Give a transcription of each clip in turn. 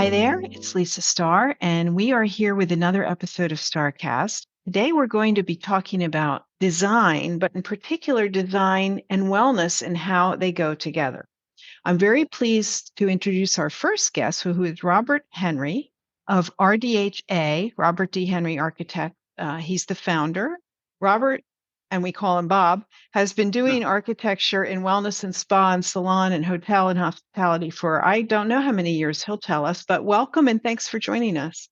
Hi there, it's Lisa Starr, and we are here with another episode of StarCast. Today, we're going to be talking about design, but in particular, design and wellness and how they go together. I'm very pleased to introduce our first guest, who is Robert Henry of RDHA, Robert D. Henry Architect. He's the founder. Robert, and we call him Bob, has been doing architecture in wellness and spa and salon and hotel and hospitality for I don't know how many years. He'll tell us, but welcome and thanks for joining us.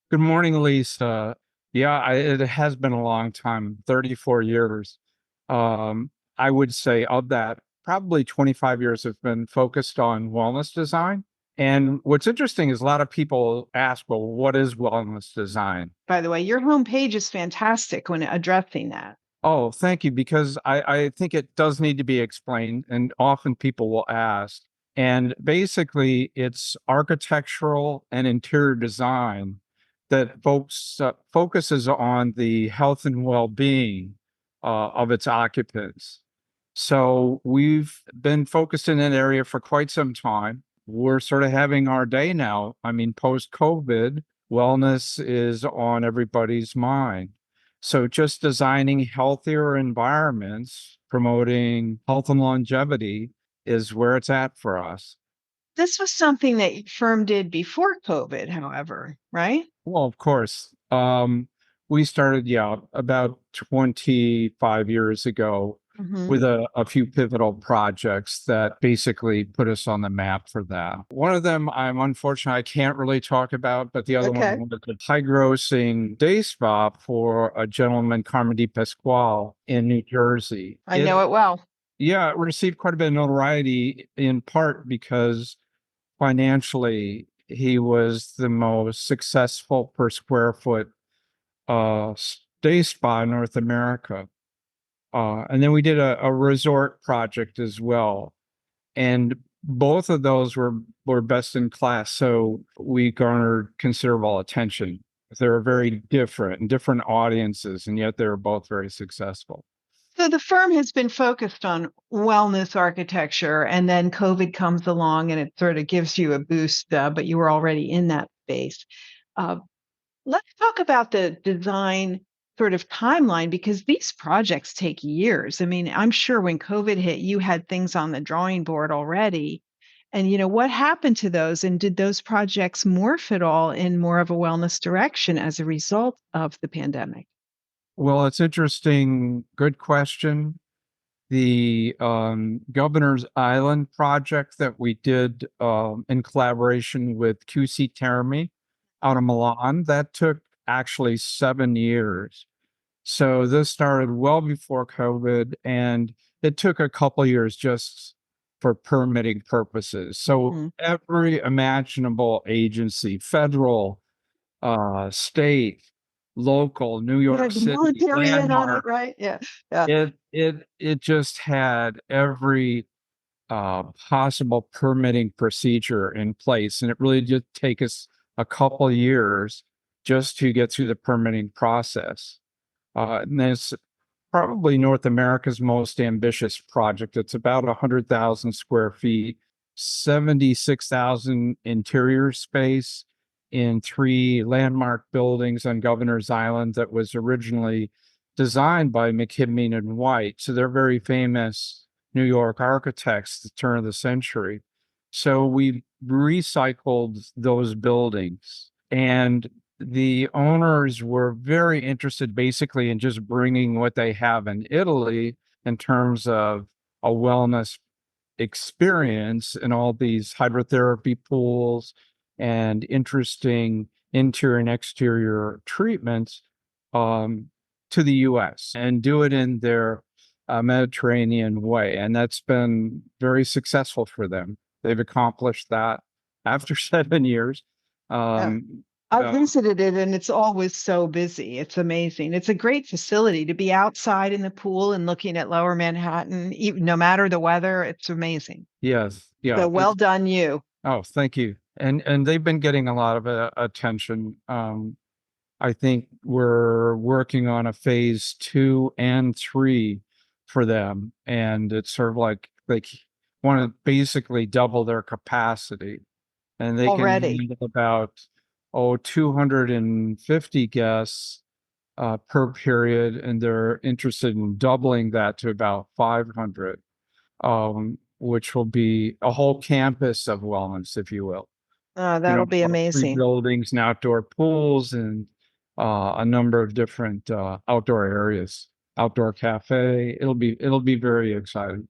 Good morning, Lisa. Yeah, it has been a long time, 34 years. Um, I would say of that, probably 25 years have been focused on wellness design. And what's interesting is a lot of people ask, well, what is wellness design? By the way, your homepage is fantastic when addressing that. Oh, thank you, because I think it does need to be explained, and often people will ask. And basically, it's architectural and interior design that focuses on the health and well-being of its occupants. So we've been focused in that area for quite some time. We're sort of having our day now. I mean, post-COVID, wellness is on everybody's mind. So just designing healthier environments, promoting health and longevity is where it's at for us. This was something that your firm did before COVID, however, right? Well, of course, we started, yeah, about 25 years ago Mhm. with a few pivotal projects that basically put us on the map for that. One of them, I'm unfortunate I can't really talk about, but the other one Okay. was a high grossing day spa for a gentleman, Carmen Di Pasquale, in New Jersey. I know it well. Yeah, it received quite a bit of notoriety in part because financially he was the most successful per square foot day spa in North America. And then we did a resort project as well. And both of those were best in class. So we garnered considerable attention. They were very different and different audiences, and yet they were both very successful. So the firm has been focused on wellness architecture, and then COVID comes along and it sort of gives you a boost, but you were already in that space. Uh, let's talk about the design sort of timeline because these projects take years. I mean, I'm sure when COVID hit, you had things on the drawing board already. And what happened to those? And did those projects morph at all in more of a wellness direction as a result of the pandemic? Well, it's interesting. Good question. The Governor's Island project that we did in collaboration with QC Termi out of Milan, that took actually 7 years. So this started well before COVID, and it took a couple years just for permitting purposes. So Mhm. every imaginable agency, federal, state, local, New You York had the City, military in on it, landmark, right? Yeah. Yeah. it just had every possible permitting procedure in place, and it really did take us a couple years just to get through the permitting process. And it's probably North America's most ambitious project. It's about 100,000 square feet, 76,000 interior space in three landmark buildings on Governor's Island that was originally designed by McKibben and White. So they're very famous New York architects, the turn of the century. So we recycled those buildings, and the owners were very interested basically in just bringing what they have in Italy in terms of a wellness experience and all these hydrotherapy pools and interesting interior and exterior treatments um, to the US and do it in their Mediterranean way. And that's been very successful for them. They've accomplished that after 7 years. Yeah. Um, I uh, visited it and it's always so busy. It's amazing. It's a great facility to be outside in the pool and looking at Lower Manhattan, even no matter the weather. It's amazing. yes, So yeah. well done, you. Oh, thank you. And they've been getting a lot of attention. I think we're working on a phase 2 and 3 for them, and it's sort of like they want to basically double their capacity. and they can already. handle about 250 guests per period, and they're interested in doubling that to about 500, which will be a whole campus of wellness, if you will. That'll be Three amazing. buildings and outdoor pools and a number of different outdoor areas, outdoor cafe. It'll be very exciting.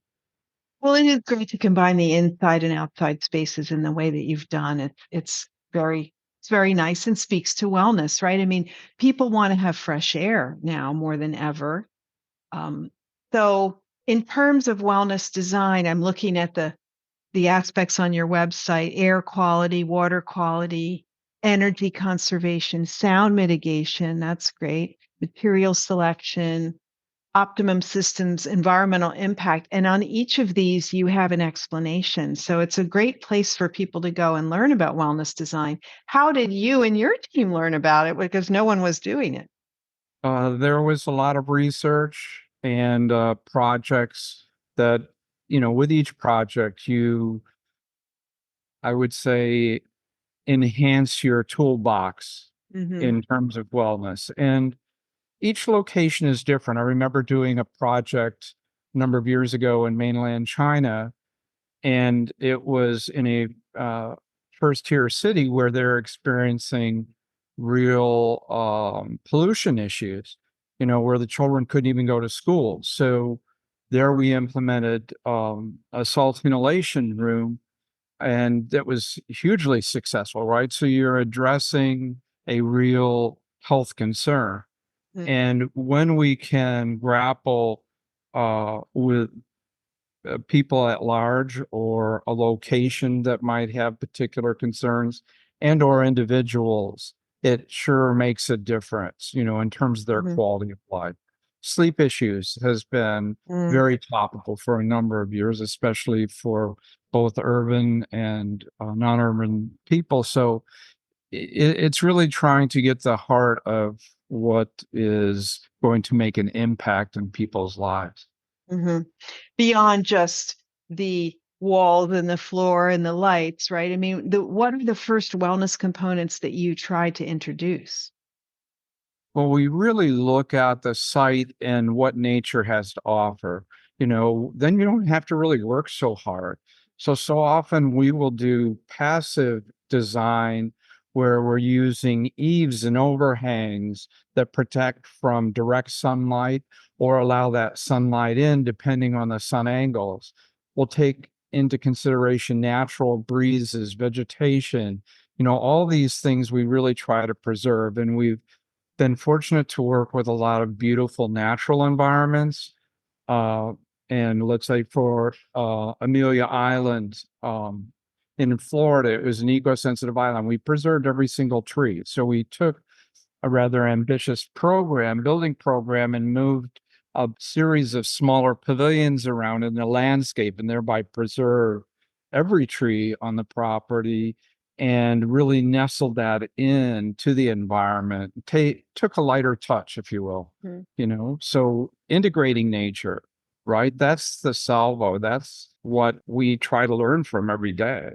Well, it is great to combine the inside and outside spaces in the way that you've done. It's very nice and speaks to wellness, right? I mean, people want to have fresh air now more than ever. Um, so in terms of wellness design, I'm looking at the aspects on your website: air quality, water quality, energy conservation, sound mitigation. That's great. Material selection, optimum systems, environmental impact. And on each of these, you have an explanation. So it's a great place for people to go and learn about wellness design. How did you and your team learn about it? Because no one was doing it. There was a lot of research and projects that, with each project, I would say, enhance your toolbox Hmm. in terms of wellness. And each location is different. I remember doing a project a number of years ago in mainland China, and it was in a first tier city where they're experiencing real pollution issues, where the children couldn't even go to school. So there we implemented a salt inhalation room, and that was hugely successful, right? So you're addressing a real health concern. And when we can grapple with people at large or a location that might have particular concerns and or individuals, it sure makes a difference, in terms of their Hmm. quality of life. Sleep issues has been Hmm. very topical for a number of years, especially for both urban and non-urban people. So it's really trying to get the heart of what is going to make an impact in people's lives. Hmm. Beyond just the walls and the floor and the lights, right? I mean, what are the first wellness components that you tried to introduce? Well, we really look at the site and what nature has to offer, then you don't have to really work so hard. So often we will do passive design where we're using eaves and overhangs that protect from direct sunlight or allow that sunlight in depending on the sun angles. We'll take into consideration natural breezes, vegetation, all these things we really try to preserve. And we've been fortunate to work with a lot of beautiful natural environments. Uh, and let's say for Amelia Island in Florida, it was an eco-sensitive island. We preserved every single tree. So we took a rather ambitious building program, and moved a series of smaller pavilions around in the landscape and thereby preserve every tree on the property and really nestled that into the environment. Took a lighter touch, if you will, Mm-hmm. So integrating nature, right? That's the salvo. That's what we try to learn from every day,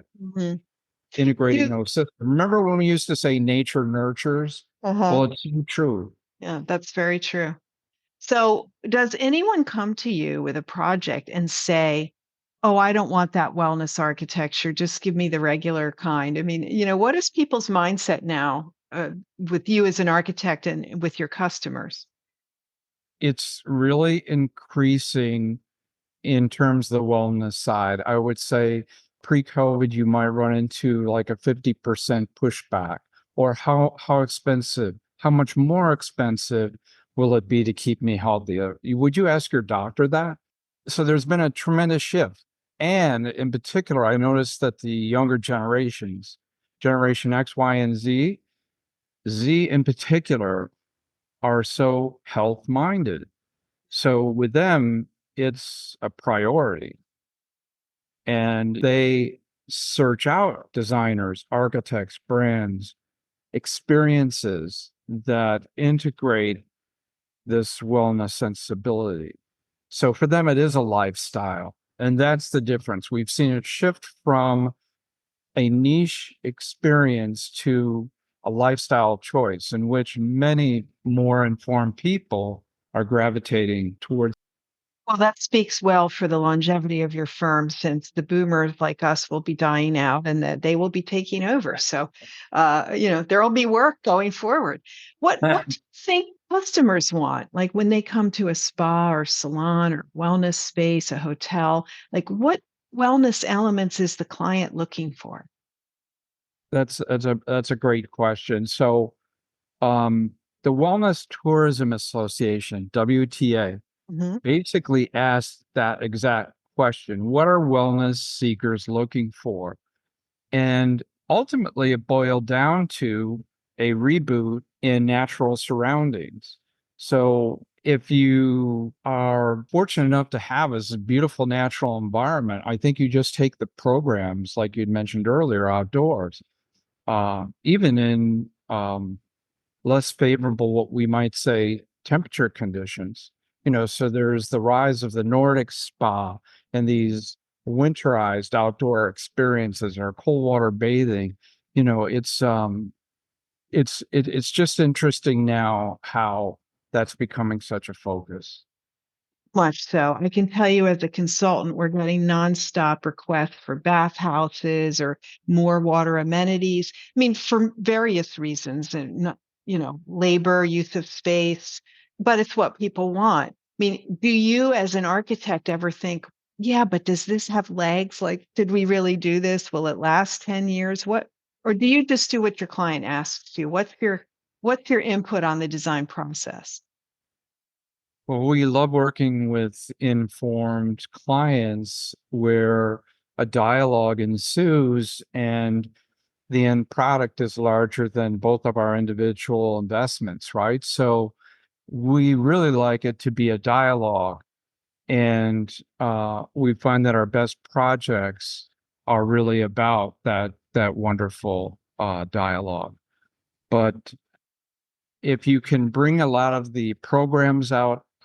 integrating You, those systems. Remember when we used to say nature nurtures? uh-huh. Well, it's so true. Yeah, that's very true. So, does anyone come to you with a project and say, "Oh, I don't want that wellness architecture. Just give me the regular kind." I mean, what is people's mindset now with you as an architect and with your customers? It's really increasing in terms of the wellness side. I would say pre-COVID, you might run into like a 50% pushback, or how expensive, how much more expensive will it be to keep me healthy? Would you ask your doctor that? So there's been a tremendous shift. And in particular, I noticed that the younger generations, Generation X, Y, and Z in particular, are so health minded. So with them, it's a priority. And they search out designers, architects, brands, experiences that integrate this wellness sensibility. So for them, it is a lifestyle. And that's the difference. We've seen it shift from a niche experience to a lifestyle choice in which many more informed people are gravitating towards. Well, that speaks well for the longevity of your firm since the boomers like us will be dying out and that they will be taking over. So, there will be work going forward. What do you think customers want? Like when they come to a spa or salon or wellness space, a hotel, like what wellness elements is the client looking for? That's a great question. So, the Wellness Tourism Association, WTA, Mhm. basically asked that exact question. What are wellness seekers looking for? And ultimately, it boiled down to a reboot in natural surroundings. So, if you are fortunate enough to have this beautiful natural environment, I think you just take the programs like you'd mentioned earlier outdoors, even in less favorable, what we might say, temperature conditions. So there's the rise of the Nordic spa and these winterized outdoor experiences or cold water bathing. It's just interesting now how that's becoming such a focus. Much so. I can tell you as a consultant, we're getting nonstop requests for bathhouses or more water amenities. I mean, for various reasons and not, labor, use of space, but it's what people want. I mean, do you as an architect ever think, yeah, but does this have legs? Like, did we really do this? Will it last 10 years? Or do you just do what your client asks you? What's your input on the design process? Well, we love working with informed clients where a dialogue ensues and the end product is larger than both of our individual investments, right? So we really like it to be a dialogue. And we find that our best projects are really about that wonderful dialogue. But if you can bring a lot of the programs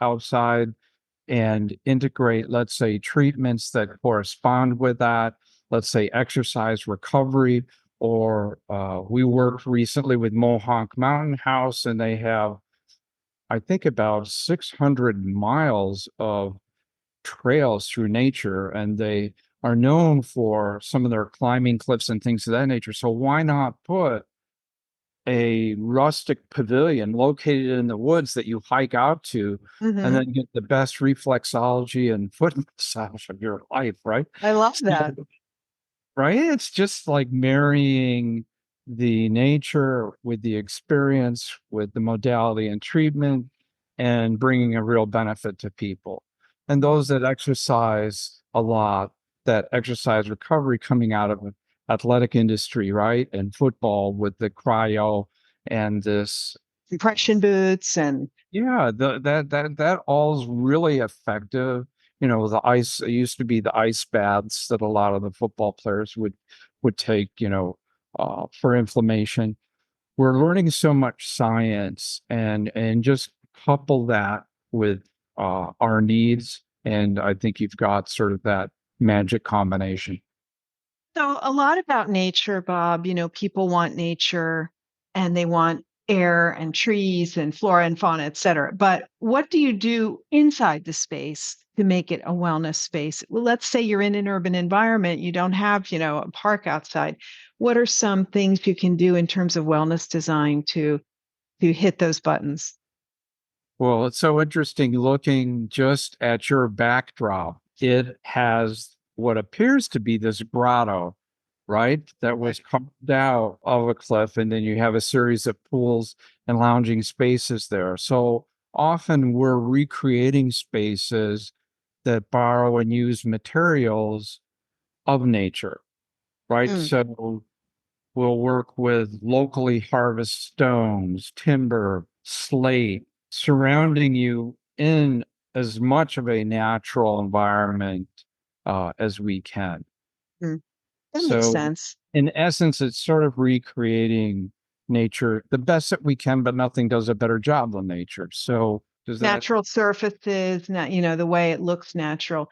outside and integrate, let's say, treatments that correspond with that, let's say exercise recovery, or we worked recently with Mohawk Mountain House, and they have, I think, about 600 miles of trails through nature, and they are known for some of their climbing cliffs and things of that nature. So why not put a rustic pavilion located in the woods that you hike out to and Mhm. then get the best reflexology and foot massage of your life, right? I love So, that. right? It's just like marrying the nature with the experience, with the modality and treatment, and bringing a real benefit to people. And those that exercise a lot, that exercise recovery coming out of athletic industry, right? And football with the cryo and this, Compression boots and yeah, that all's really effective. The ice, it used to be the ice baths that a lot of the football players would take, for inflammation. We're learning so much science and just couple that with our needs, and I think you've got sort of that magic combination. so a lot about nature, Bob. People want nature and they want air and trees and flora and fauna, et cetera. But what do you do inside the space to make it a wellness space? Well, let's say you're in an urban environment, you don't have, a park outside. What are some things you can do in terms of wellness design to hit those buttons? Well, it's so interesting looking just at your backdrop. It has what appears to be this grotto, right? That was carved out of a cliff, and then you have a series of pools and lounging spaces there. So often we're recreating spaces that borrow and use materials of nature, right? Mm. So we'll work with locally harvested stones, timber, slate, surrounding you in as much of a natural environment as we can. Mm. That makes So, sense. in essence, it's sort of recreating nature the best that we can, but nothing does a better job than nature. So, Does that? Natural surfaces, the way it looks natural.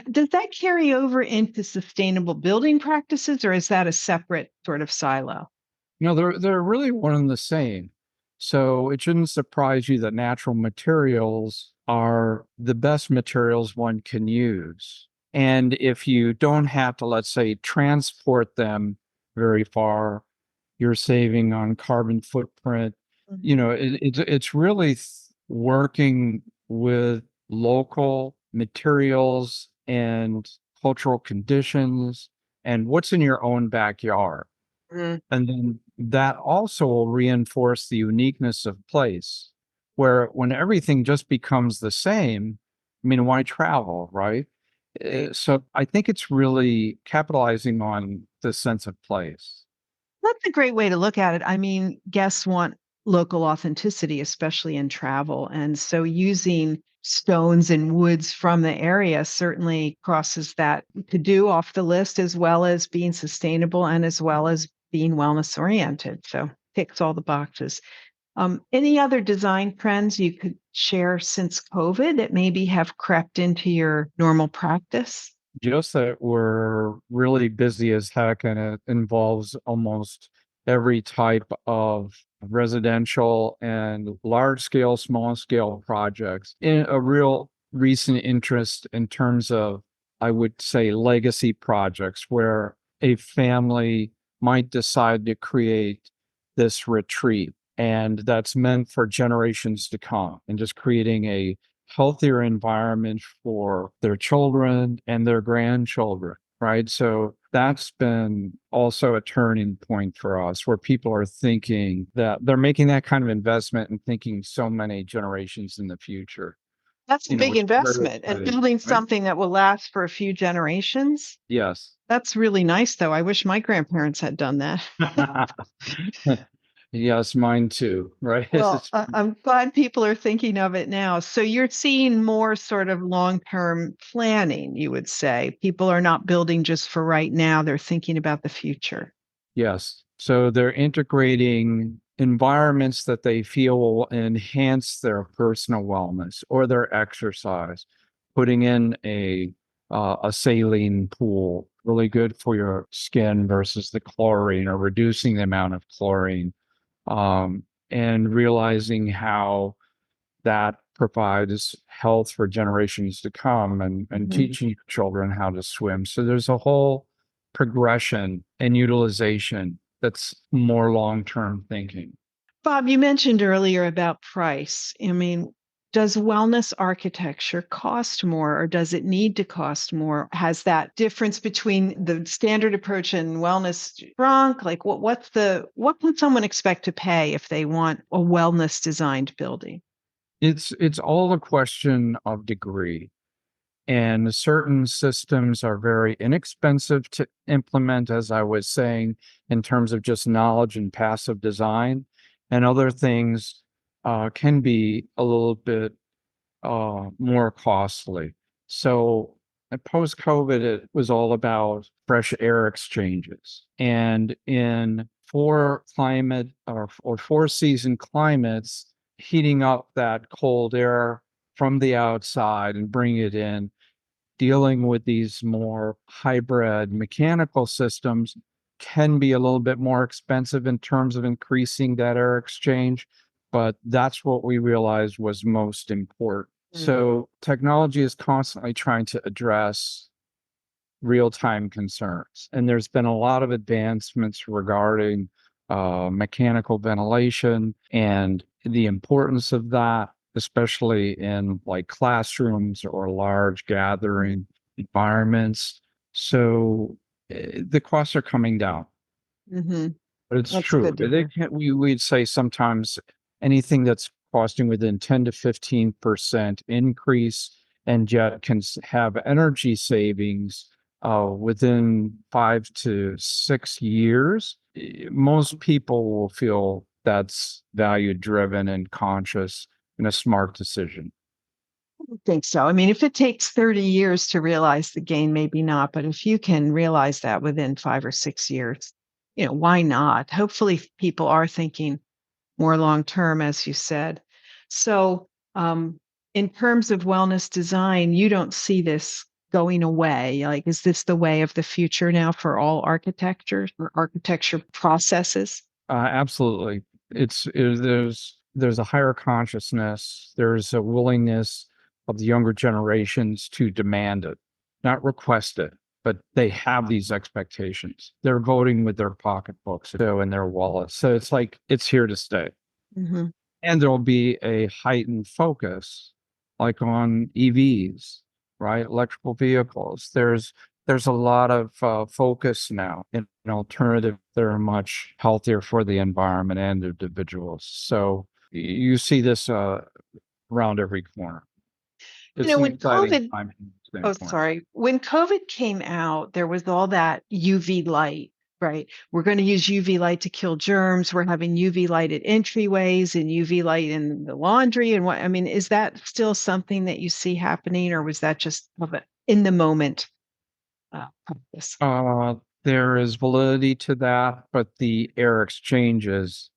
Does that carry over into sustainable building practices, or is that a separate sort of silo? They're really one and the same. So it shouldn't surprise you that natural materials are the best materials one can use. And if you don't have to, let's say, transport them very far, you're saving on carbon footprint. Mhm. It's really working with local materials and cultural conditions and what's in your own backyard. Mm. And then that also will reinforce the uniqueness of place, where when everything just becomes the same, I mean, why travel, right? So I think it's really capitalizing on the sense of place. That's a great way to look at it. I mean, guests want local authenticity, especially in travel. And so using stones and woods from the area certainly crosses that to do off the list, as well as being sustainable and as well as being wellness oriented. So ticks all the boxes. Any other design trends you could share since COVID that maybe have crept into your normal practice? Just that we're really busy as heck, and it involves almost every type of residential and large scale, small scale projects. In a real recent interest in terms of, I would say, legacy projects where a family might decide to create this retreat, and that's meant for generations to come, and just creating a healthier environment for their children and their grandchildren, right? So that's been also a turning point for us where people are thinking that they're making that kind of investment and thinking so many generations in the future, That's a big which is very investment, and exciting, building right? something that will last for a few generations. Yes. That's really nice, though. I wish my grandparents had done that. Yes, mine too, right? Well, I'm glad people are thinking of it now. So you're seeing more sort of long-term planning, you would say. People are not building just for right now, they're thinking about the future. Yes. So they're integrating environments that they feel will enhance their personal wellness or their exercise. Putting in a saline pool, really good for your skin versus the chlorine, or reducing the amount of chlorine, and realizing how that provides health for generations to come, and Mhm. teaching your children how to swim. So there's a whole progression and utilization that's more long-term thinking. Bob, you mentioned earlier about price. I mean, does wellness architecture cost more or does it need to cost more? Has that difference between the standard approach and wellness shrunk? Like what can someone expect to pay if they want a wellness designed building? It's all a question of degree. And certain systems are very inexpensive to implement, as I was saying, in terms of just knowledge and passive design. And other things can be a little bit more costly. So post COVID, it was all about fresh air exchanges. And in or four season climates, heating up that cold air from the outside and bring it in, dealing with these more hybrid mechanical systems can be a little bit more expensive in terms of increasing that air exchange, but that's what we realized was most important. Mm. So technology is constantly trying to address real-time concerns, and there's been a lot of advancements regarding mechanical ventilation and the importance of that, especially in like classrooms or large gathering environments. So the costs are coming down, Mhm. but it's That's true. good to hear. We'd say sometimes anything that's costing within 10 to 15% increase, and yet can have energy savings within 5 to 6 years. Most people will feel that's value driven and conscious and a smart decision. I think so. I mean, if it takes 30 years to realize the gain, maybe not, but if you can realize that within 5 or 6 years, why not? Hopefully, people are thinking more long term, as you said. So, in terms of wellness design, you don't see this going away. Like, is this the way of the future now for all architecture or architecture processes? Absolutely. There's a higher consciousness. There's a willingness of the younger generations to demand it, not request it, but they have these expectations. They're voting with their pocketbooks, so in their wallets. So it's like it's here to stay. Mhm. And there'll be a heightened focus, like on EVs, right? Electrical vehicles. There's a lot of focus now in an alternative that are much healthier for the environment and individuals. So you see this around every corner. You It's know, an when exciting COVID, time from that oh, standpoint. sorry, when COVID came out, there was all that UV light, right? We're going to use UV light to kill germs. We're having UV light at entryways and UV light in the laundry. And what, I mean, is that still something that you see happening, or was that just of a in the moment practice? There is validity to that, but the air exchanges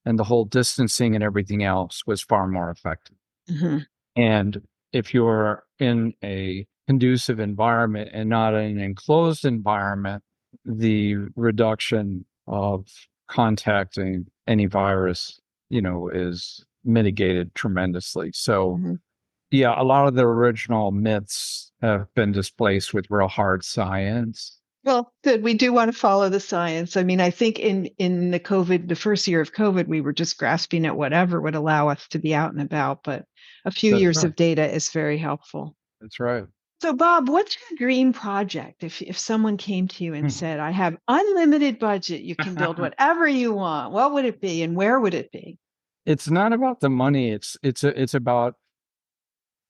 and the whole distancing and everything else was far more effective. Mhm. And if you're in a conducive environment and not in an enclosed environment, the reduction of contacting any virus, is mitigated tremendously. So, Mhm. yeah, a lot of the original myths have been displaced with real hard science. Well, good. We do want to follow the science. I mean, I think in the first year of COVID, we were just grasping at whatever would allow us to be out and about. But a few That's years right. of data is very helpful. That's right. So, Bob, what's your dream project? If someone came to you and Hmm. said, "I have unlimited budget, you can build whatever you want," what would it be, and where would it be? It's not about the money. It's about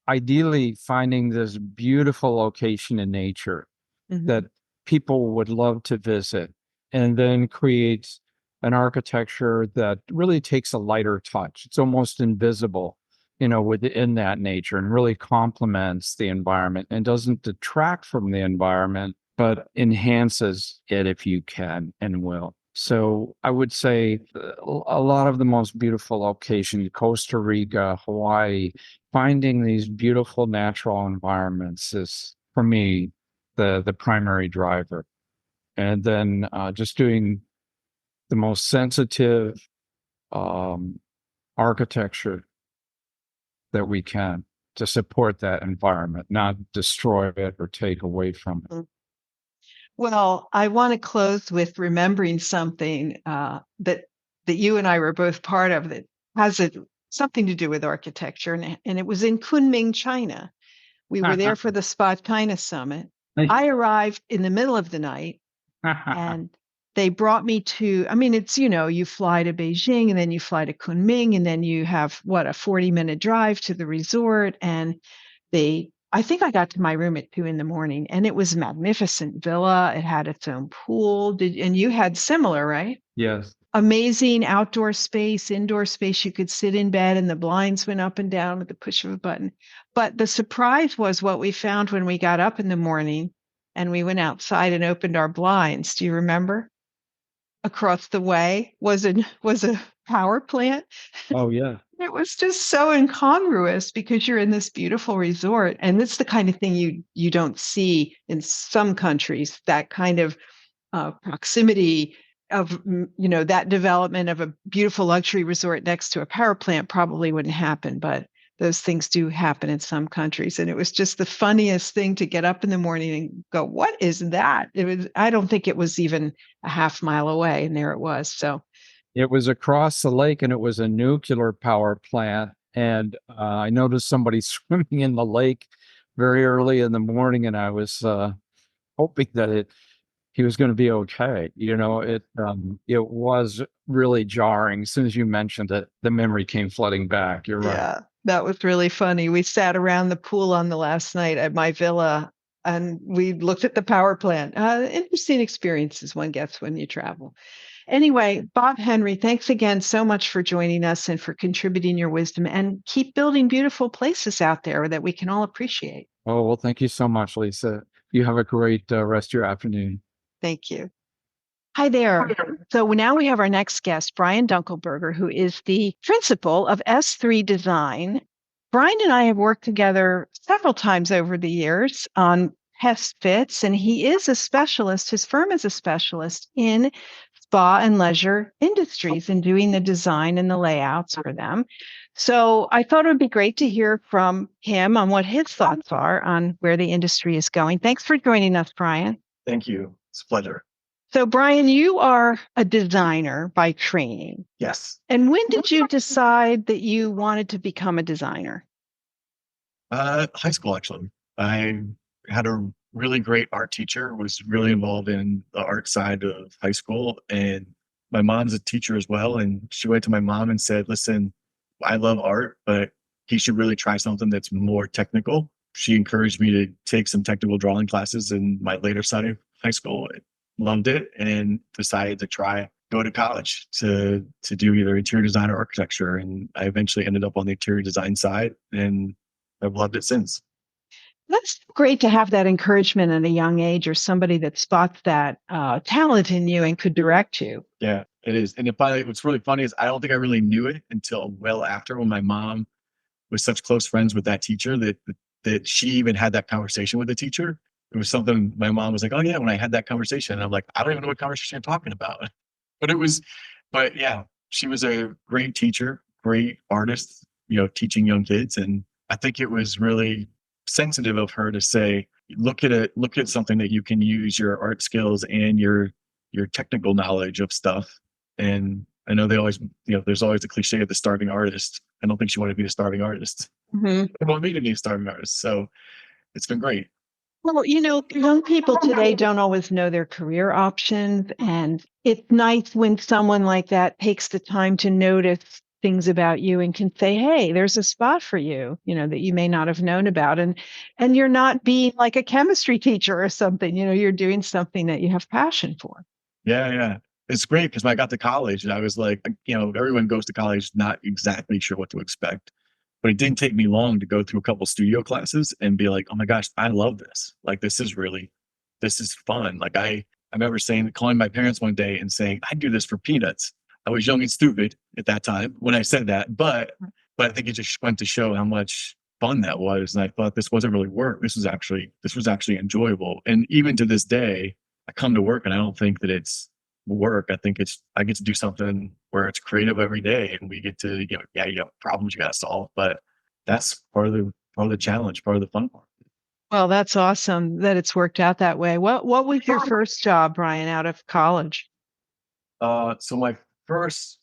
ideally finding this beautiful location in nature that Mhm. people would love to visit, and then creates an architecture that really takes a lighter touch. It's almost invisible, within that nature, and really complements the environment and doesn't detract from the environment, but enhances it if you can and will. So I would say a lot of the most beautiful locations, Costa Rica, Hawaii, finding these beautiful natural environments is, for me, the primary driver. And then just doing the most sensitive um, architecture that we can to support that environment, not destroy it or take away from it. Well, I want to close with remembering something that you and I were both part of that has something to do with architecture, and it was in Kunming, China. We were there for the Spot China Summit. I arrived in the middle of the night, and they brought me to, I mean, it's, you fly to Beijing and then you fly to Kunming and then you have what, a 40-minute drive to the resort. And I think I got to my room at 2 in the morning, and it was a magnificent villa. It had its own pool. And you had similar, right? Yes. Amazing outdoor space, indoor space. You could sit in bed and the blinds went up and down with the push of a button. But the surprise was what we found when we got up in the morning and we went outside and opened our blinds. Do you remember? Across the way was a power plant. Oh, yeah. It was just so incongruous because you're in this beautiful resort, and it's the kind of thing you don't see in some countries, that kind of proximity of that development of a beautiful luxury resort next to a power plant probably wouldn't happen, but those things do happen in some countries. And it was just the funniest thing to get up in the morning and go, what is that? I don't think it was even a half mile away, and there it was. So It was across the lake and it was a nuclear power plant. And I noticed somebody swimming in the lake very early in the morning, and I was hoping that he was going to be okay. It was really jarring. As soon as you mentioned it, the memory came flooding back. You're right. yeah, that was really funny. We sat around the pool on the last night at my villa and we looked at the power plant. Interesting experiences one gets when you travel. Anyway, Bob Henry, thanks again so much for joining us and for contributing your wisdom, and keep building beautiful places out there that we can all appreciate. Oh, well, thank you so much, Lisa. You have a great rest of your afternoon. Thank you. Hi there. So now we have our next guest, Brian Dunkelberger, who is the principal of S3 Design. Brian and I have worked together several times over the years on pest fits, and he is a specialist. His firm is a specialist in spa and leisure industries and doing the design and the layouts for them. So I thought it would be great to hear from him on what his thoughts are on where the industry is going. Thanks for joining us, Brian. Thank you. It's a pleasure. So, Brian, you are a designer by training. Yes. And when did you decide that you wanted to become a designer? High school, actually. I had a really great art teacher, was really involved in the art side of high school. And my mom's a teacher as well. And she went to my mom and said, listen, I love art, but he should really try something that's more technical. She encouraged me to take some technical drawing classes in my later side of high school. I loved it and decided to go to college to do either interior design or architecture. And I eventually ended up on the interior design side, and I've loved it since. That's great to have that encouragement at a young age, or somebody that spots that talent in you and could direct you. Yeah, it is. And what's really funny is I don't think I really knew it until well after, when my mom was such close friends with that teacher that she even had that conversation with the teacher. It was something my mom was like, "Oh yeah," when I had that conversation, and I'm like, "I don't even know what conversation I'm talking about." But but yeah, she was a great teacher, great artist, teaching young kids. And I think it was really sensitive of her to say, look at something that you can use your art skills and your technical knowledge of stuff. And I know there's always the cliche of the starving artist. I don't think she wanted to be the starving artist. Mm-hmm. I want me to be a starving artist. So it's been great. Well, young people today don't always know their career options. And it's nice when someone like that takes the time to notice things about you and can say, hey, there's a spot for you, that you may not have known about. And you're not being like a chemistry teacher or something, you're doing something that you have passion for. Yeah, yeah. It's great because when I got to college, I was like, everyone goes to college not exactly sure what to expect. But it didn't take me long to go through a couple studio classes and be like, oh my gosh, I love this. Like, this is fun. Like, I remember calling my parents one day and saying, I do this for peanuts. I was young and stupid at that time when I said that, but I think it just went to show how much fun that was. And I thought this wasn't really work. This was actually enjoyable. And even to this day, I come to work and I don't think that it's work. I think I get to do something where it's creative every day, and we get to, you got problems you got to solve, but that's part of the challenge, part of the fun part. Well, that's awesome that it's worked out that way. What was your first job, Brian, out of college? So my first,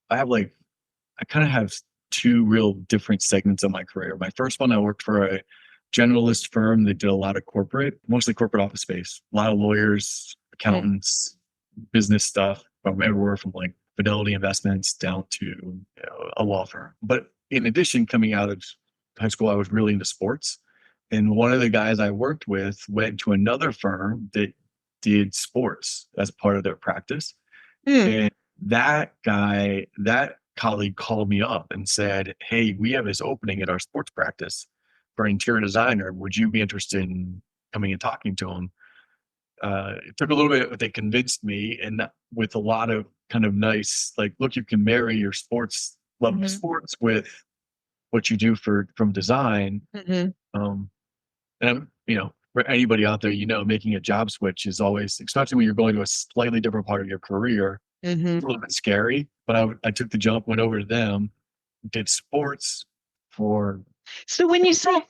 I kind of have two real different segments of my career. My first one, I worked for a generalist firm that did a lot of mostly corporate office space, a lot of lawyers, accountants, business stuff from everywhere from like Fidelity Investments down to a law firm. But in addition, coming out of high school, I was really into sports. And one of the guys I worked with went to another firm that did sports as part of their practice. And that colleague called me up and said, hey, we have this opening at our sports practice for an interior designer. Would you be interested in coming and talking to him? It took a little bit, but they convinced me, and with a lot of kind of nice, like, look, you can marry your love of sports with what you do from design. And I'm, for anybody out there, making a job switch is always, especially when you're going to a slightly different part of your career, a little bit scary. But I took the jump, went over to them, did sports for. So when you say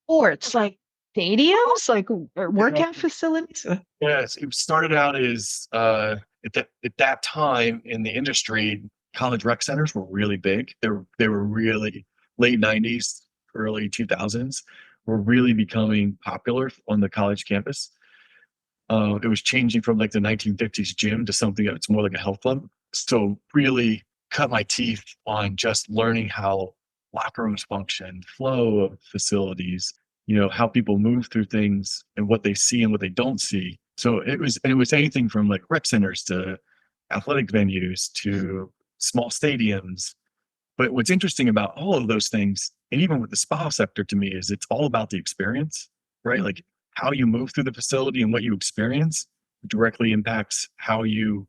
sports, like stadiums, like or workout facilities? Yes, it started out as at that time in the industry, college rec centers were really big. They were really late 90s, early 2000s, were really becoming popular on the college campus. It was changing from like the 1950s gym to something that's more like a health club. So really cut my teeth on just learning how locker rooms function, flow of facilities, how people move through things and what they see and what they don't see. So it was anything from like rec centers to athletic venues to small stadiums. But what's interesting about all of those things, and even with the spa sector to me, is it's all about the experience, right? Like how you move through the facility and what you experience directly impacts how you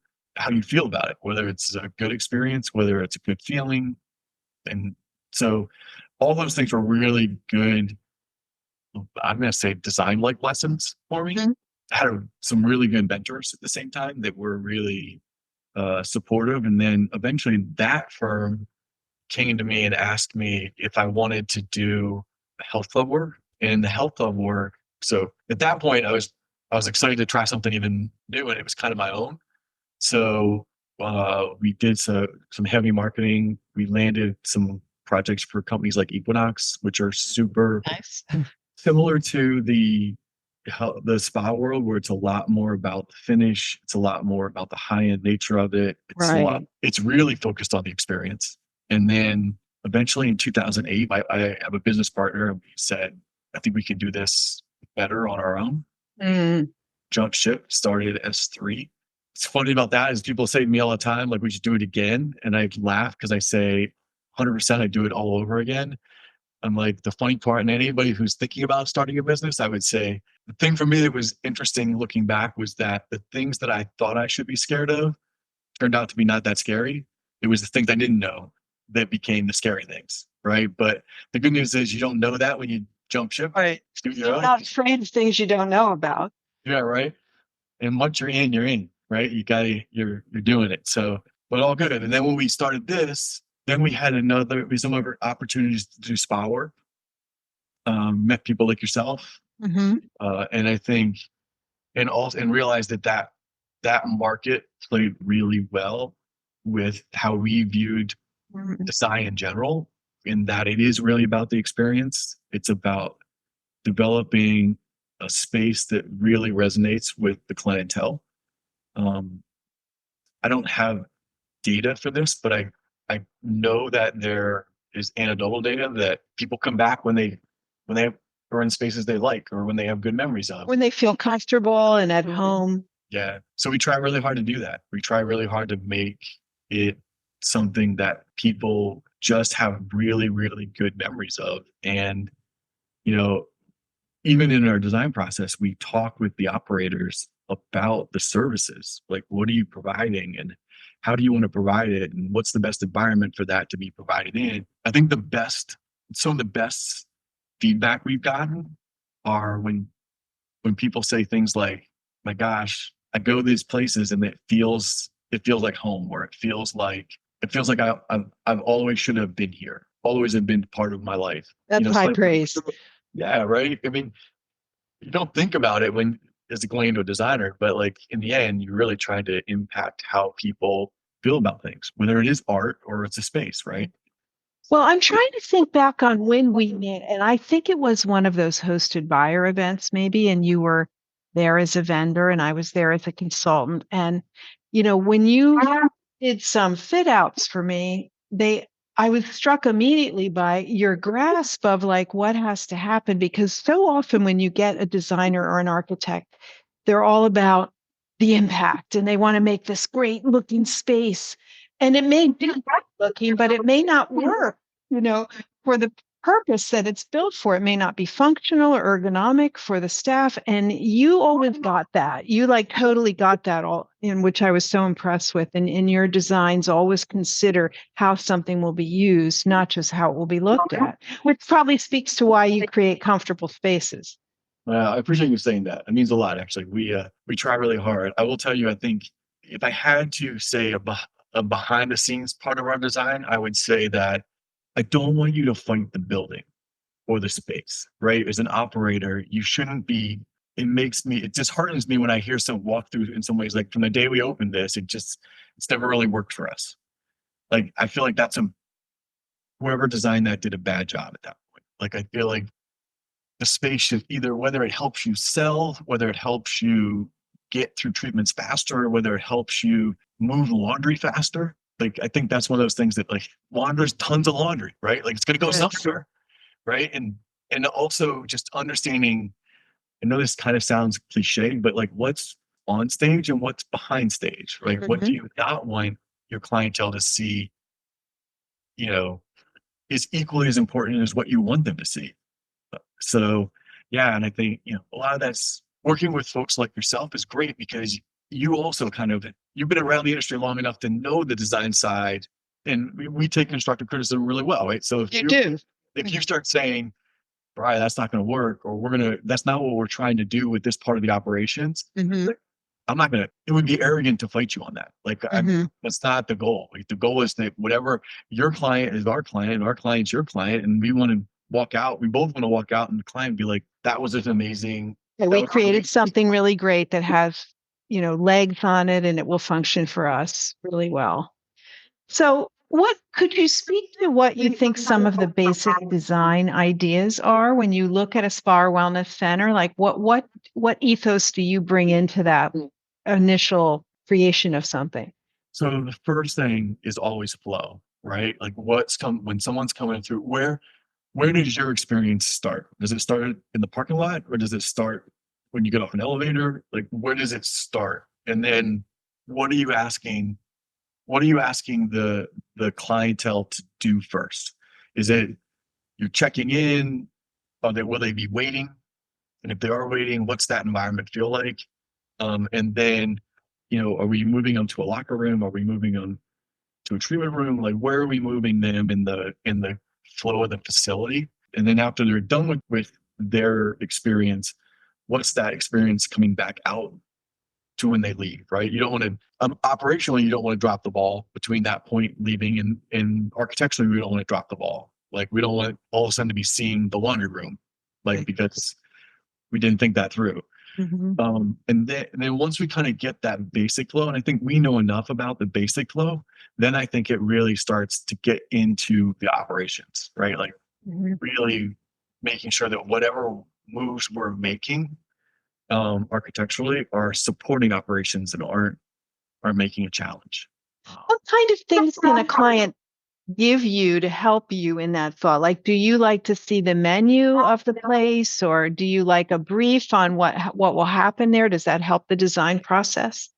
feel about it, whether it's a good experience, whether it's a good feeling. And so all those things were really good. I'm going to say design like lessons for me. Mhm. I had some really good mentors at the same time that were really supportive. And then eventually that firm came to me and asked me if I wanted to do health club work. And the health club work, so at that point I was excited to try something even new, and it was kind of my own. So we did some heavy marketing. We landed some projects for companies like Equinox, which are super Nice. similar to the spa world, where it's a lot more about the finish. It's a lot more about the high end nature of it. Right. It's really focused on the experience. And then eventually in 2008, I have a business partner, and we said, I think we can do this better on our own. Mm. Jump ship, started S3. It's funny about that is people say to me all the time, like, we should do it again. And I laugh because I say 100% I do it all over again. I'm like, the funny part, and anybody who's thinking about starting a business, I would say the thing for me that was interesting looking back was that the things that I thought I should be scared of turned out to be not that scary. It was the things I didn't know that became the scary things, right? But the good news is you don't know that when you jump ship. Right. You You're know? not afraid of things you don't know about. Yeah, right. And once you're in, right? You're doing it. So, but all good. And then when we started this, then we had some other opportunities to do spa work. Met people like yourself, Hmm. and I think, and realized that market played really well with how we viewed design in general, in that it is really about the experience. It's about developing a space that really resonates with the clientele. Um, I don't have data for this, but I know that there is anecdotal data that people come back when they are in spaces they like, or when they have good memories of. When they feel comfortable and at home. Yeah. So we try really hard to do that. We try really hard to make it something that people just have really, really good memories of. And, you know, even in our design process, we talk with the operators about the services. Like, what are you providing, and how do you want to provide it? And what's the best environment for that to be provided in? I think some of the best feedback we've gotten are when people say things like, my gosh, I go to these places and it feels like home, or it feels like I've always should have been here, always have been part of my life. That's It's high like, praise. yeah, right. I mean, you don't think about it when as going into a designer, but like in the end, you're really trying to impact how people feel about things, whether it is art or it's a space, right? Well, I'm trying to think back on when we met, and I think it was one of those hosted buyer events, maybe, and you were there as a vendor, and I was there as a consultant. And, when you did some fit outs for me, I was struck immediately by your grasp of like what has to happen, because so often when you get a designer or an architect, they're all about the impact and they want to make this great looking space. And it may be great looking, but it may not work, for the purpose that it's built for. It may not be functional or ergonomic for the staff. And you always got that. You like totally got that, all in which I was so impressed with. And in your designs, always consider how something will be used, not just how it will be looked at, which probably speaks to why you create comfortable spaces. I appreciate you saying that. It means a lot, actually. We try really hard. I will tell you, I think if I had to say a behind the scenes part of our design, I would say that I don't want you to fight the building or the space, right? As an operator, you shouldn't be. It disheartens me when I hear some walkthrough in some ways, like from the day we opened this, it's never really worked for us. Like, I feel like whoever designed that did a bad job at that point. Like, I feel like the space should either, whether it helps you sell, whether it helps you get through treatments faster, whether it helps you move laundry faster. Like, I think that's one of those things that, like, there's tons of laundry, right? Like, it's going to go somewhere, right? And also just understanding, I know this kind of sounds cliche, but like, what's on stage and what's behind stage, right? What do you not want your clientele to see, you know, is equally as important as what you want them to see. So, yeah, and I think, a lot of that's working with folks like yourself is great, because you also you've been around the industry long enough to know the design side, and we take constructive criticism really well, right? So if You do. If you start saying, Brian, that's not going to work, or that's not what we're trying to do with this part of the operations. Mhm. I'm not going to, it would be arrogant to fight you on that. Mhm. That's not the goal. Like the goal is that whatever your client is our client, our client's your client, and we want to walk out. We both want to walk out and the client be like, that was just amazing. Yeah, That we was created amazing. something really great that has, legs on it and it will function for us really well. So, what could you speak to what you think some of the basic design ideas are when you look at a spa or wellness center? Like what ethos do you bring into that initial creation of something? So the first thing is always flow, right? Like when someone's coming through, where does your experience start? Does it start in the parking lot or does it start when you get off an elevator? Like where does it start? And then what are you asking? What are you asking the clientele to do first? Is it you're checking in? Will they be waiting? And if they are waiting, what's that environment feel like? And then, are we moving them to a locker room? Are we moving them to a treatment room? Like where are we moving them in the flow of the facility? And then after they're done with their experience, what's that experience coming back out to when they leave, right? You don't want to operationally, you don't want to drop the ball between that point leaving, and architecturally, we don't want to drop the ball. Like we don't want all of a sudden to be seeing the laundry room, like because we didn't think that through. Mhm. And then once we kind of get that basic flow, and I think we know enough about the basic flow, then I think it really starts to get into the operations, right? Like Mhm. really making sure that whatever moves we're making architecturally are supporting operations and aren't making a challenge. What kind of things can a client give you to help you in that thought? Like, do you like to see the menu of the place, or do you like a brief on what will happen there? Does that help the design process?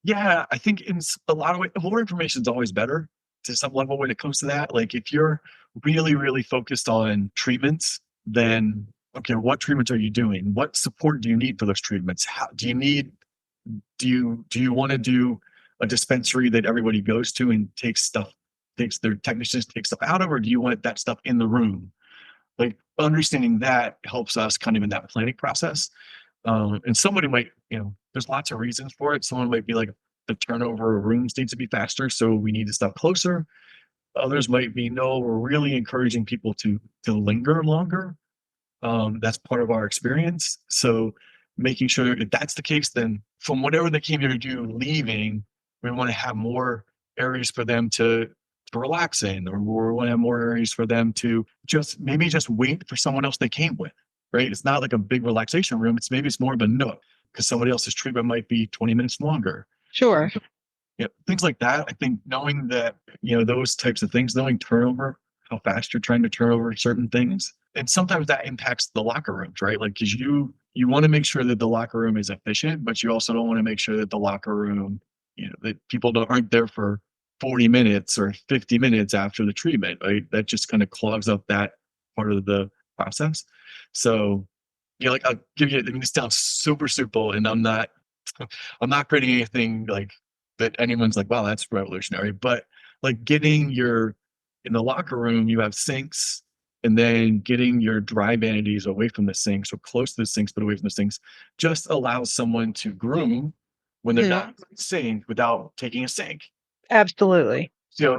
Yeah, I think in a lot of ways, more information is always better to some level when it comes to that. Like if you're really, really focused on treatments, then okay, what treatments are you doing? What support do you need for those treatments? How do you need? Do you want to do a dispensary that everybody goes to and takes their technicians take stuff out of, or do you want that stuff in the room? Like understanding that helps us kind of in that planning process. And somebody might, there's lots of reasons for it. Someone might be like, the turnover of rooms needs to be faster, so we need to stuff closer. Others might be, no, we're really encouraging people to linger longer. That's part of our experience. So making sure if that's the case, then from whatever they came here to do, leaving, we want to have more areas for them to relax in, or we want to have more areas for them to just wait for someone else they came with. Right? It's not like a big relaxation room. It's more of a nook because somebody else's treatment might be 20 minutes longer. Sure. Yeah, things like that. I think knowing that, those types of things, knowing turnover, how fast you're trying to turn over certain things. And sometimes that impacts the locker rooms, right? Like, cause you want to make sure that the locker room is efficient, but you also don't want to make sure that the locker room, that people aren't there for 40 minutes or 50 minutes after the treatment, right? That just kind of clogs up that part of the process. So, like I'll give you, I mean, this sounds super simple and I'm not creating anything like that anyone's like, wow, that's revolutionary. But like in the locker room, you have sinks, and then getting your dry vanities away from the sinks or close to the sinks, but away from the sinks, just allows someone to groom when they're Mhm. not sink without taking a sink. Absolutely.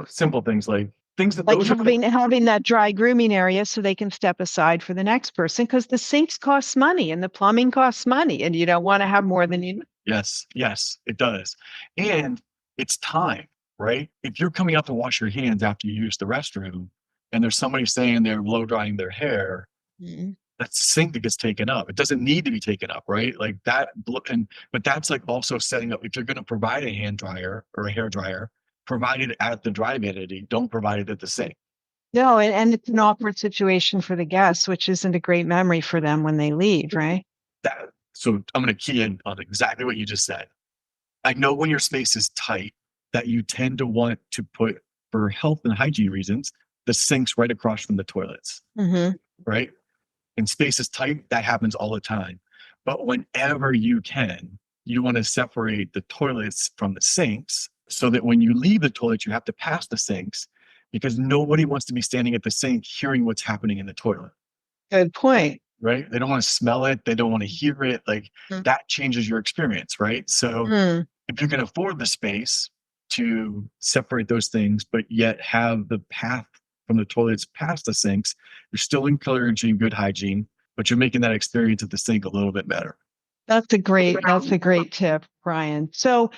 Simple things like things that Like those are having that dry grooming area so they can step aside for the next person, because the sinks cost money and the plumbing costs money, and you don't want to have more than you. Yes, it does. And it's time, right? If you're coming out to wash your hands after you use the restroom and there's somebody staying there blow drying their hair, Mhm. that's the sink that gets taken up. It doesn't need to be taken up, right? Like that. But that's like also setting up, if you're going to provide a hand dryer or a hair dryer, provide it at the dry vanity. Don't provide it at the sink. No, and it's an awkward situation for the guests, which isn't a great memory for them when they leave, right? So I'm going to key in on exactly what you just said. I know when your space is tight that you tend to want to put, for health and hygiene reasons, the sinks right across from the toilets, Mhm. right? And space is tight, that happens all the time. But whenever you can, you want to separate the toilets from the sinks so that when you leave the toilet, you have to pass the sinks because nobody wants to be standing at the sink hearing what's happening in the toilet, Good point. right? They don't want to smell it. They don't want to hear it. Like Mm. that changes your experience, right? So Mm. if you can afford the space to separate those things, but yet have the path from the toilets past the sinks, you're still encouraging good hygiene, but you're making that experience at the sink a little bit better. That's a great tip, Brian. So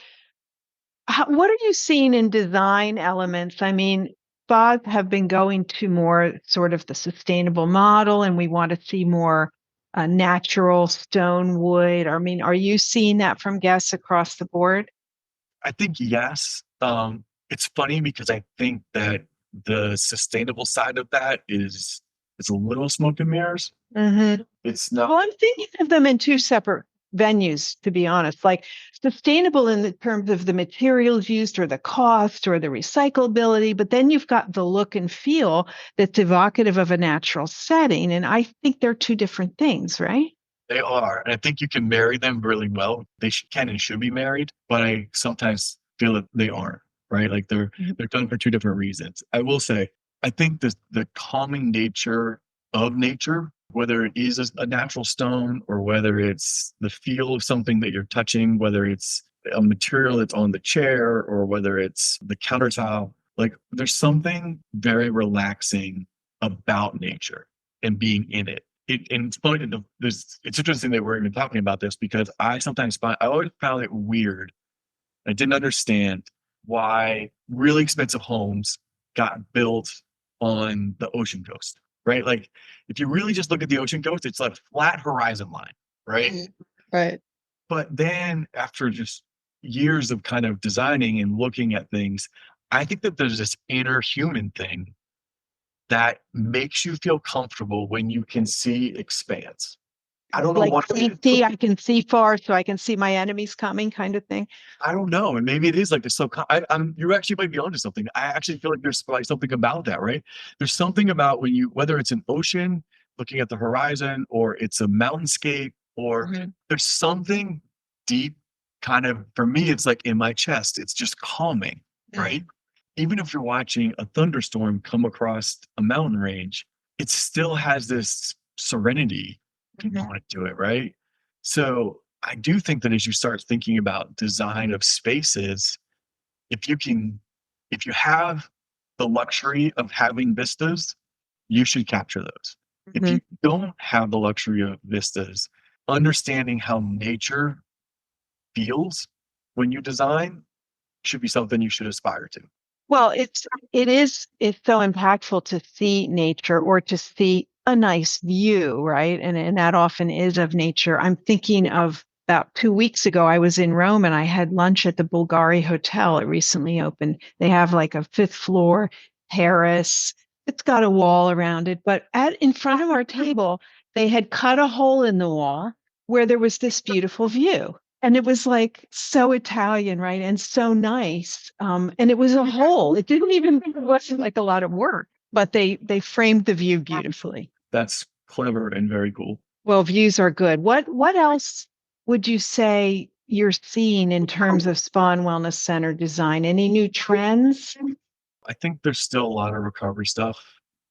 what are you seeing in design elements? I mean, spas have been going to more sort of the sustainable model, and we want to see more natural stone wood. I mean, are you seeing that from guests across the board? I think yes. It's funny because I think that the sustainable side of that is it's a little smoke and mirrors. Mm-hmm. It's Well, not. I'm thinking of them in two separate venues, to be honest, like sustainable in the terms of the materials used or the cost or the recyclability, but then you've got the look and feel that's evocative of a natural setting. And I think they're two different things, right? They are, and I think you can marry them really well. They can and should be married, but I sometimes feel that they aren't. Right, like they're done for two different reasons. I will say, I think the calming nature of nature, whether it is a natural stone or whether it's the feel of something that you're touching, whether it's a material that's on the chair or whether it's the countertop, like there's something very relaxing about nature and being in it. And it's funny that it's interesting that we're even talking about this because I always found it weird. I didn't understand why really expensive homes got built on the ocean coast, right? Like if you really just look at the ocean coast, it's a flat horizon line, right? Right. But then after just years of kind of designing and looking at things, I think that there's this inner human thing that makes you feel comfortable when you can see expanse. I don't know Like what safety, I can see far, so I can see my enemies coming, kind of thing. I don't know, and maybe it is like the I'm you actually might be onto something. I actually feel like there's like something about that, right? There's something about when you whether it's an ocean looking at the horizon or it's a mountainscape or Mhm. there's something deep kind of for me it's like in my chest. It's just calming, right? Even if you're watching a thunderstorm come across a mountain range, it still has this serenity component to it, right? So I do think that as you start thinking about design of spaces, if you can, if you have the luxury of having vistas, you should capture those. If Mhm. you don't have the luxury of vistas, understanding how nature feels when you design should be something you should aspire to. Well, it's so impactful to see nature or to see a nice view, right? And that often is of nature. I'm thinking of about 2 weeks ago, I was in Rome and I had lunch at the Bulgari Hotel. It recently opened. They have like a fifth floor terrace. It's got a wall around it, but in front of our table, they had cut a hole in the wall where there was this beautiful view. And it was like so Italian, right? And so nice. And it was a whole. It wasn't like a lot of work, but they framed the view beautifully. That's clever and very cool. Well, views are good. What else would you say you're seeing in terms of spa and wellness center design? Any new trends? I think there's still a lot of recovery stuff.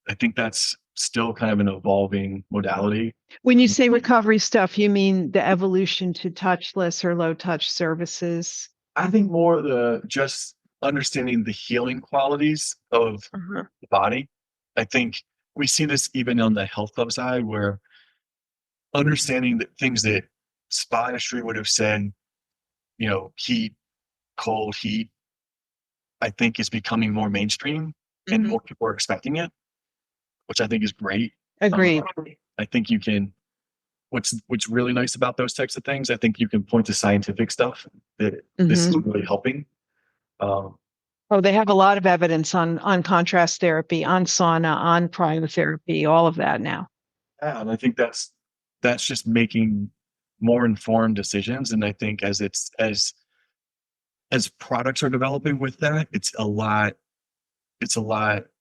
I think that's still kind of an evolving modality. When you say recovery stuff, you mean the evolution to touchless or low touch services? I think more the just understanding the healing qualities of Uh-huh. the body. I think we see this even on the health club side where understanding that things that spa industry would have said, heat, cold, heat, I think is becoming more mainstream and Mhm. more people are expecting it, which I think is great. Agreed. I think you can what's really nice about those types of things, I think you can point to scientific stuff that this is really helping. Um, Oh, they have a lot of evidence on contrast therapy, on sauna, on cryotherapy, all of that now. yeah, and I think that's just making more informed decisions. And I think as products are developing with that, it's a lot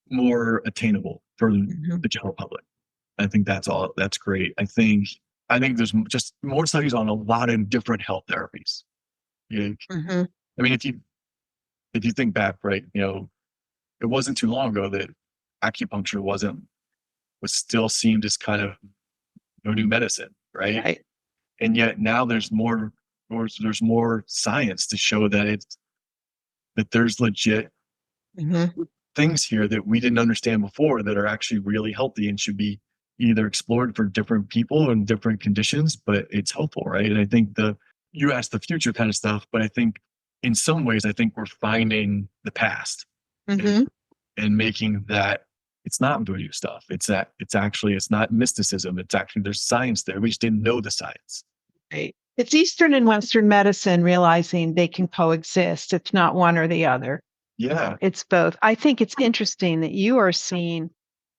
more attainable for Mhm. the general public. I think that's great. I think there's just more studies on a lot of different health therapies. You know, Mhm. I mean, if you think back, right, it wasn't too long ago that acupuncture was still seen as kind of no new medicine, right? Right. And yet now there's more science to show that there's legit Hmm. things here that we didn't understand before that are actually really healthy and should be either explored for different people and different conditions, but it's helpful, right? And I think you asked the future kind of stuff, but I think in some ways, I think we're finding the past and, Hmm. and making that it's not voodoo stuff. It's not mysticism. It's actually, there's science there. We just didn't know the science. Right. It's Eastern and Western medicine realizing they can coexist. It's not one or the other. Yeah. It's both. I think it's interesting that you are seeing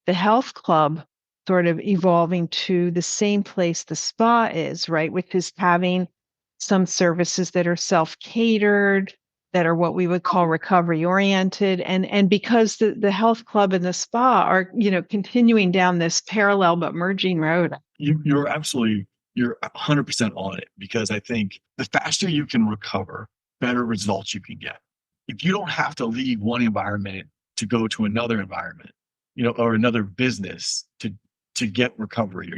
the health club sort of evolving to the same place the spa is, right? Which is having some services that are self-catered, that are what we would call recovery oriented. And because the health club and the spa are, continuing down this parallel but merging road. You're 100% on it, because I think the faster you can recover, better results you can get. If you don't have to leave one environment to go to another environment, or another business to get recovery,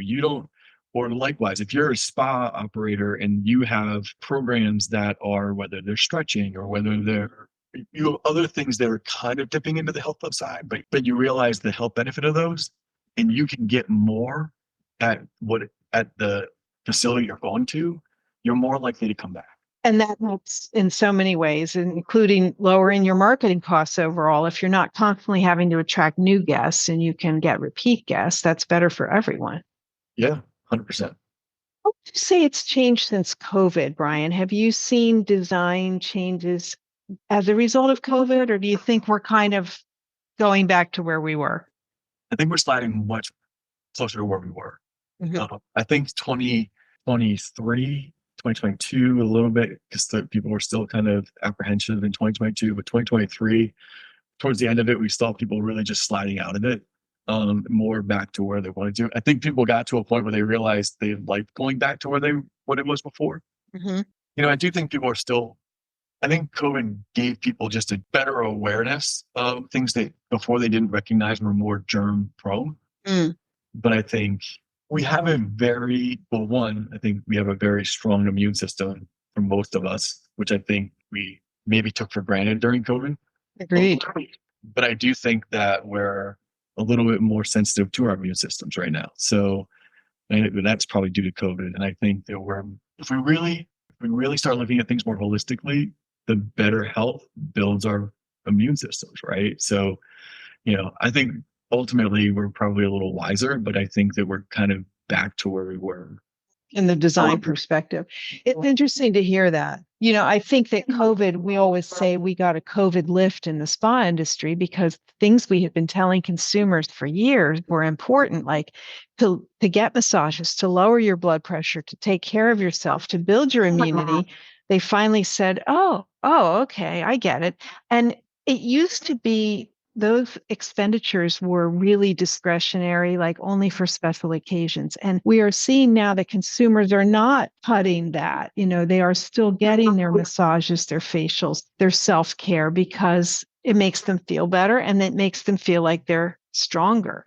or likewise, if you're a spa operator and you have programs that are, whether they're stretching or whether you have other things that are kind of dipping into the health club side, but you realize the health benefit of those, and you can get more at the facility you're going to, you're more likely to come back. And that helps in so many ways, including lowering your marketing costs overall. If you're not constantly having to attract new guests and you can get repeat guests, that's better for everyone. Yeah, 100%. How would you say it's changed since COVID, Brian? Have you seen design changes as a result of COVID, or do you think we're kind of going back to where we were? I think we're sliding much closer to where we were. Mhm. I think 2023, 2022, a little bit, because people were still kind of apprehensive in 2022, but 2023, towards the end of it, we saw people really just sliding out of it, more back to where they wanted to. I think people got to a point where they realized they liked going back to what it was before. Mhm. I do think people are still, I think COVID gave people just a better awareness of things that before they didn't recognize were more germ prone. Mm. But I think I think we have a very strong immune system for most of us, which I think we maybe took for granted during COVID. Agreed. But I do think that we're a little bit more sensitive to our immune systems right now. So and that's probably due to COVID. And I think that if we really start looking at things more holistically, the better health builds our immune systems, right? So, I think ultimately we're probably a little wiser, but I think that we're kind of back to where we were. In the design perspective. It's interesting to hear that. I think that COVID, we always say we got a COVID lift in the spa industry because things we had been telling consumers for years were important, like to get massages, to lower your blood pressure, to take care of yourself, to build your immunity. They finally said, oh, okay, I get it. And it used to be those expenditures were really discretionary, like only for special occasions. And we are seeing now that consumers are not cutting that. They are still getting their massages, their facials, their self-care because it makes them feel better and it makes them feel like they're stronger.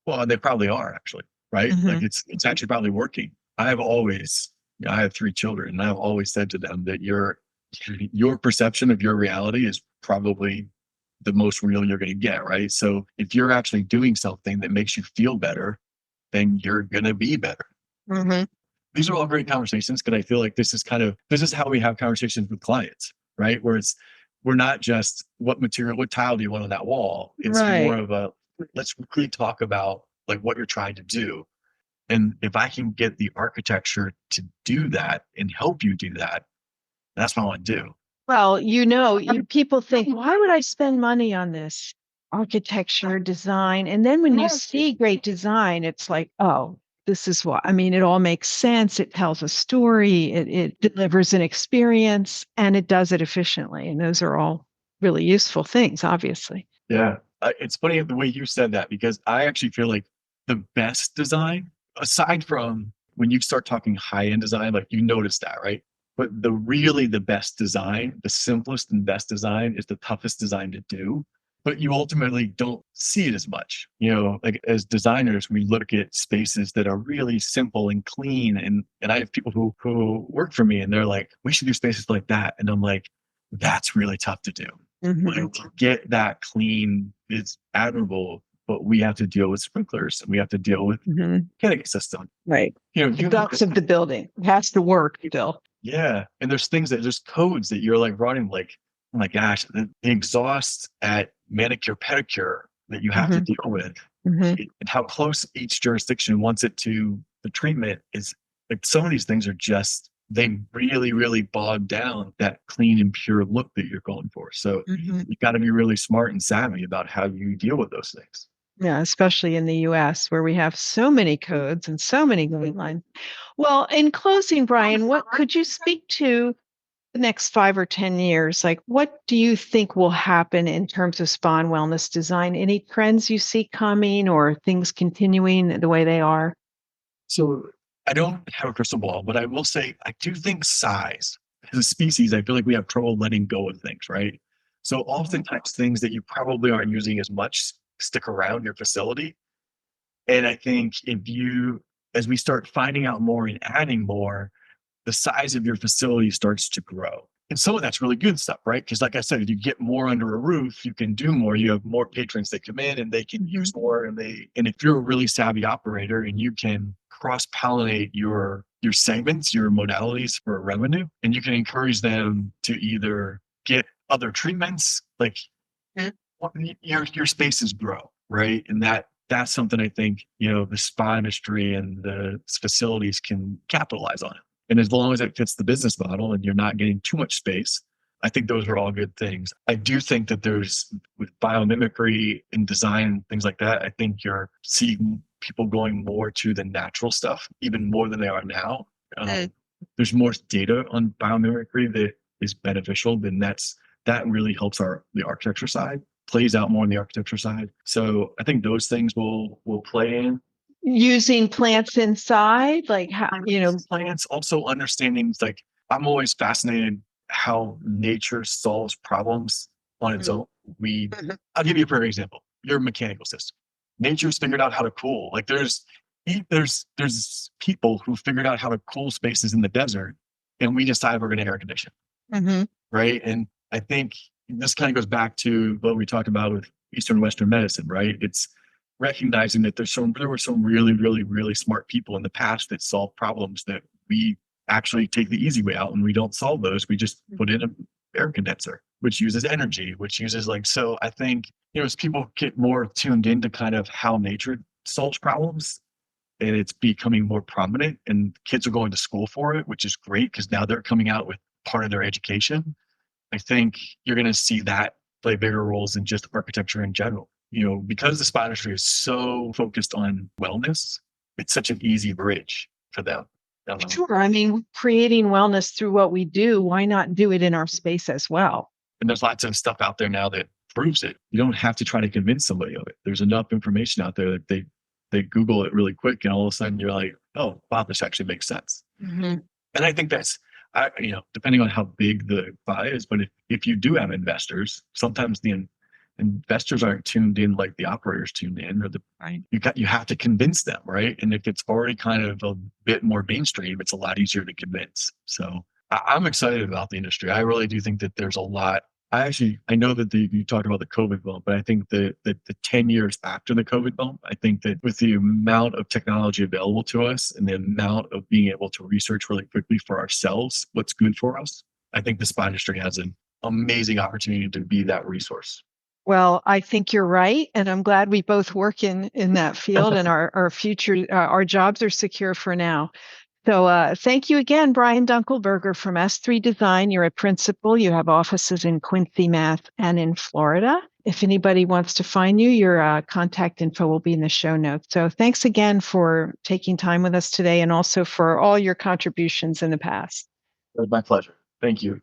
Well, they probably are actually, right? Mhm. Like it's actually probably working. I have 3 children, and I've always said to them that your perception of your reality is probably the most real you're going to get, right? So if you're actually doing something that makes you feel better, then you're going to be better. Mhm. These are all great conversations, because I feel like this is how we have conversations with clients, right? We're not just what tile do you want on that wall? It's more Right. of let's really talk about like what you're trying to do. And if I can get the architecture to do that and help you do that, that's what I want to do. Well, people think, why would I spend money on this architecture design? And then when you see great design, it's like, oh, this is what, it all makes sense. It tells a story, it delivers an experience, and it does it efficiently. And those are all really useful things, obviously. Yeah. It's funny the way you said that, because I actually feel like the best design, aside from when you start talking high end design, like you notice that, right? But the best design, the simplest and best design is the toughest design to do. but you ultimately don't see it as much. Like as designers, we look at spaces that are really simple and clean. And I have people who work for me and they're like, we should do spaces like that. And I'm like, that's really tough to do. Like, to get that clean is admirable, but we have to deal with sprinklers and we have to deal with mechanical system. Right. The guts of the building. It has to work still. Yeah. And there's codes that you're like running, like, oh my gosh, the exhaust at manicure pedicure that you have to deal with, and how close each jurisdiction wants it to the treatment is like, some of these things are just, they really, really bog down that clean and pure look that you're going for. So you got to be really smart and savvy about how you deal with those things. Yeah, especially in the US where we have so many codes and so many guidelines. Well, in closing, Brian, what could you speak to the next 5 or 10 years? Like, what do you think will happen in terms of spa and wellness design? Any trends you see coming or things continuing the way they are? So I don't have a crystal ball, but I will say I do think size as a species, I feel like we have trouble letting go of things, right? So oftentimes things that you probably aren't using as much stick around your facility. And I think as we start finding out more and adding more, the size of your facility starts to grow. And some of that's really good stuff, right? Because like I said, if you get more under a roof, you can do more. You have more patrons that come in and they can use more. And if you're a really savvy operator and you can cross-pollinate your segments, your modalities for revenue, and you can encourage them to either get other treatments, like your spaces grow, right? And that's something I think, the spa industry and the facilities can capitalize on it. And as long as it fits the business model and you're not getting too much space, I think those are all good things. I do think that with biomimicry and design and things like that, I think you're seeing people going more to the natural stuff, even more than they are now. There's more data on biomimicry that is beneficial, then that really helps the architecture side, plays out more on the architecture side. So I think those things will play in. Using plants inside, like how, plants, also understanding, like, I'm always fascinated how nature solves problems on its own. I'll give you a perfect example. Your mechanical system. Nature's figured out how to cool. Like there's people who figured out how to cool spaces in the desert, and we decided we're going to air condition. Right. And I think this kind of goes back to what we talked about with Eastern Western medicine, right? It's recognizing that there were some really, really, really smart people in the past that solved problems that we actually take the easy way out, and we don't solve those. We just put in an air condenser, which uses energy, which uses so I think, as people get more tuned into kind of how nature solves problems, and it's becoming more prominent, and kids are going to school for it, which is great because now they're coming out with part of their education. I think you're going to see that play bigger roles in just architecture in general. Because the spa industry is so focused on wellness, it's such an easy bridge for them. Sure. I mean, creating wellness through what we do, why not do it in our space as well? And there's lots of stuff out there now that proves it. You don't have to try to convince somebody of it. There's enough information out there that they Google it really quick, and all of a sudden you're like, oh, wow, this actually makes sense. And I think that's, depending on how big the buy is, but if you do have investors, sometimes the investors aren't tuned in like the operators tuned in, you have to convince them, right? And if it's already kind of a bit more mainstream, it's a lot easier to convince. So I'm excited about the industry. I really do think that there's a lot. I know that you talked about the COVID bump, but I think that the 10 years after the COVID bump, I think that with the amount of technology available to us and the amount of being able to research really quickly for ourselves what's good for us, I think the spa industry has an amazing opportunity to be that resource. Well, I think you're right. And I'm glad we both work in that field and our future, our jobs are secure for now. So thank you again, Brian Dunkelberger from S3 Design. You're a principal. You have offices in Quincy, Mass, and in Florida. If anybody wants to find you, your contact info will be in the show notes. So thanks again for taking time with us today and also for all your contributions in the past. It was my pleasure. Thank you.